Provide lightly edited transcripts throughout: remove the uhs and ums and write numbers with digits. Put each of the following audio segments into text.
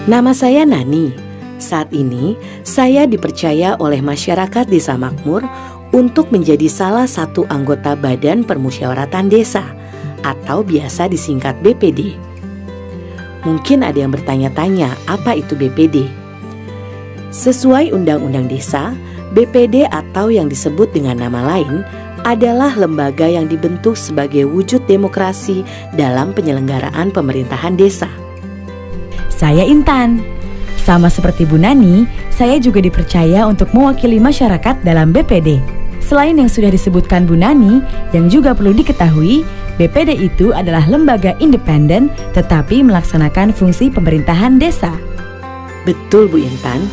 Nama saya Nani. Saat ini, saya dipercaya oleh masyarakat Desa Makmur untuk menjadi salah satu anggota Badan Permusyawaratan Desa atau biasa disingkat BPD. Mungkin ada yang bertanya-tanya, apa itu BPD? Sesuai Undang-Undang Desa, BPD atau yang disebut dengan nama lain adalah lembaga yang dibentuk sebagai wujud demokrasi dalam penyelenggaraan pemerintahan desa. Saya Intan. Sama seperti Bu Nani, saya juga dipercaya untuk mewakili masyarakat dalam BPD. Selain yang sudah disebutkan Bu Nani, yang juga perlu diketahui, BPD itu adalah lembaga independen tetapi melaksanakan fungsi pemerintahan desa. Betul Bu Intan,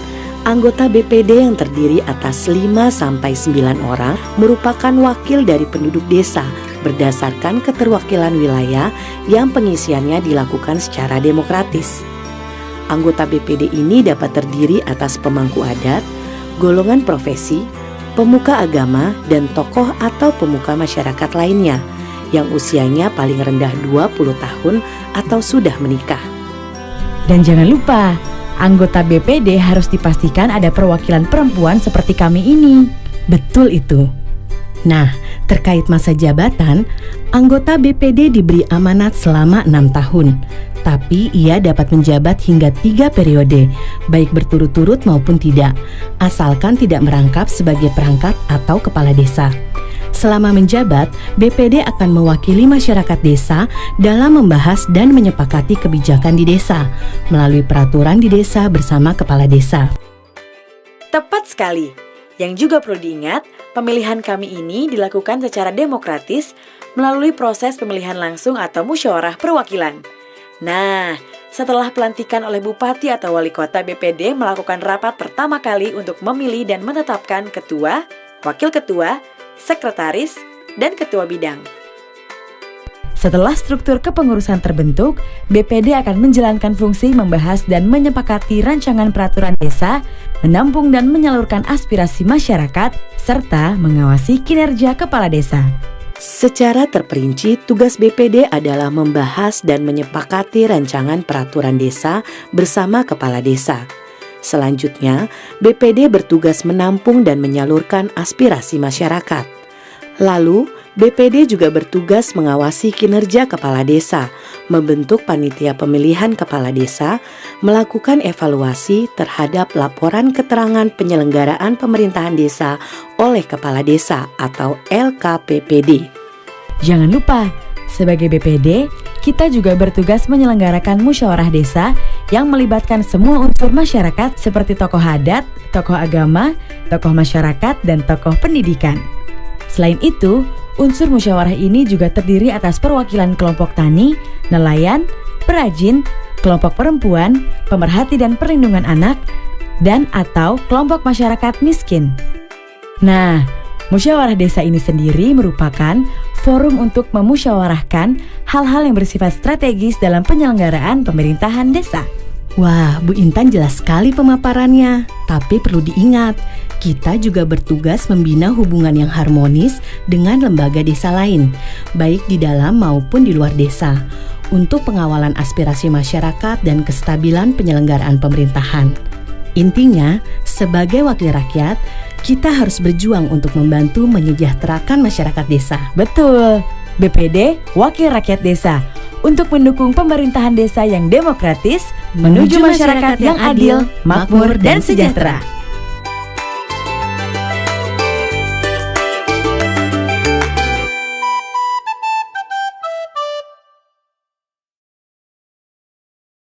anggota BPD yang terdiri atas 5-9 orang merupakan wakil dari penduduk desa berdasarkan keterwakilan wilayah yang pengisiannya dilakukan secara demokratis. Anggota BPD ini dapat terdiri atas pemangku adat, golongan profesi, pemuka agama, dan tokoh atau pemuka masyarakat lainnya yang usianya paling rendah 20 tahun atau sudah menikah. Dan jangan lupa, anggota BPD harus dipastikan ada perwakilan perempuan seperti kami ini. Betul itu. Nah, terkait masa jabatan, anggota BPD diberi amanat selama 6 tahun. Tapi ia dapat menjabat hingga 3 periode, baik berturut-turut maupun tidak, asalkan tidak merangkap sebagai perangkat atau kepala desa. Selama menjabat, BPD akan mewakili masyarakat desa dalam membahas dan menyepakati kebijakan di desa, melalui peraturan di desa bersama kepala desa. Tepat sekali. Yang juga perlu diingat, pemilihan kami ini dilakukan secara demokratis melalui proses pemilihan langsung atau musyawarah perwakilan. Nah, setelah pelantikan oleh Bupati atau Wali Kota, BPD melakukan rapat pertama kali untuk memilih dan menetapkan ketua, wakil ketua, sekretaris, dan ketua bidang. Setelah struktur kepengurusan terbentuk, BPD akan menjalankan fungsi membahas dan menyepakati rancangan peraturan desa, menampung dan menyalurkan aspirasi masyarakat, serta mengawasi kinerja kepala desa. Secara terperinci, tugas BPD adalah membahas dan menyepakati rancangan peraturan desa bersama kepala desa. Selanjutnya, BPD bertugas menampung dan menyalurkan aspirasi masyarakat. Lalu, BPD juga bertugas mengawasi kinerja kepala desa, membentuk panitia pemilihan kepala desa, melakukan evaluasi terhadap laporan keterangan penyelenggaraan pemerintahan desa oleh kepala desa atau LKPPD. Jangan lupa, sebagai BPD, kita juga bertugas menyelenggarakan musyawarah desa yang melibatkan semua unsur masyarakat seperti tokoh adat, tokoh agama, tokoh masyarakat, dan tokoh pendidikan. Selain itu, unsur musyawarah ini juga terdiri atas perwakilan kelompok tani, nelayan, perajin, kelompok perempuan, pemerhati dan perlindungan anak, dan atau kelompok masyarakat miskin. Nah, musyawarah desa ini sendiri merupakan forum untuk memusyawarahkan hal-hal yang bersifat strategis dalam penyelenggaraan pemerintahan desa. Wah, Bu Intan jelas sekali pemaparannya. Tapi perlu diingat, kita juga bertugas membina hubungan yang harmonis dengan lembaga desa lain, baik di dalam maupun di luar desa, untuk pengawalan aspirasi masyarakat dan kestabilan penyelenggaraan pemerintahan. Intinya, sebagai wakil rakyat, kita harus berjuang untuk membantu menyejahterakan masyarakat desa. Betul, BPD Wakil Rakyat Desa, untuk mendukung pemerintahan desa yang demokratis menuju masyarakat yang adil, makmur, dan sejahtera.